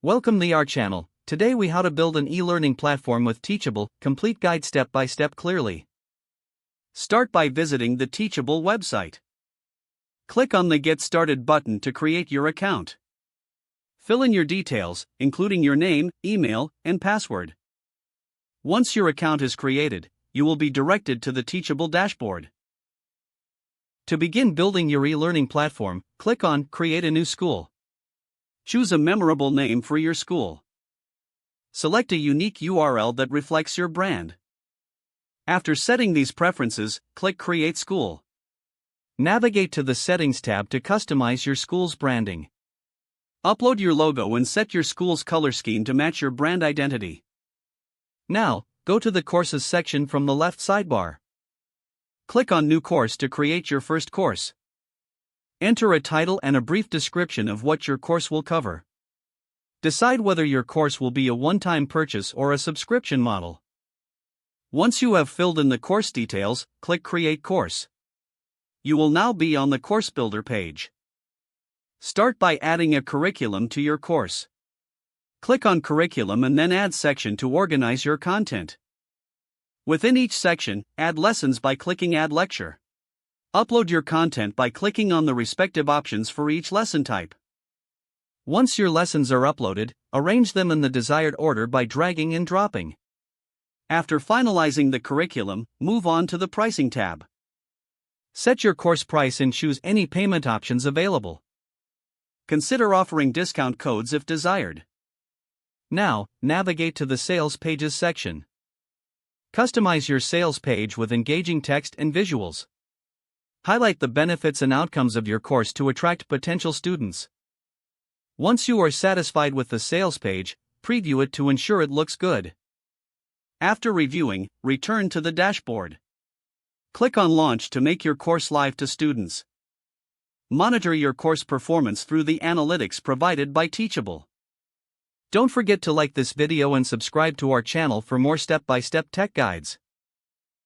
Welcome to our channel. Today we how to build an e-learning platform with Teachable, complete guide step by step clearly. Start by visiting the Teachable website. Click on the Get Started button to create your account. Fill in your details, including your name, email, and password. Once your account is created, you will be directed to the Teachable dashboard. To begin building your e-learning platform, click on Create a new school. Choose a memorable name for your school. Select a unique URL that reflects your brand. After setting these preferences, click Create School. Navigate to the Settings tab to customize your school's branding. Upload your logo and set your school's color scheme to match your brand identity. Now, go to the Courses section from the left sidebar. Click on New Course to create your first course. Enter a title and a brief description of what your course will cover. Decide whether your course will be a one-time purchase or a subscription model. Once you have filled in the course details, click Create Course. You will now be on the Course Builder page. Start by adding a curriculum to your course. Click on Curriculum and then Add Section to organize your content. Within each section, add lessons by clicking Add Lecture. Upload your content by clicking on the respective options for each lesson type. Once your lessons are uploaded, arrange them in the desired order by dragging and dropping. After finalizing the curriculum, move on to the Pricing tab. Set your course price and choose any payment options available. Consider offering discount codes if desired. Now, navigate to the Sales Pages section. Customize your sales page with engaging text and visuals. Highlight the benefits and outcomes of your course to attract potential students. Once you are satisfied with the sales page, preview it to ensure it looks good. After reviewing, return to the dashboard. Click on Launch to make your course live to students. Monitor your course performance through the analytics provided by Teachable. Don't forget to like this video and subscribe to our channel for more step-by-step tech guides.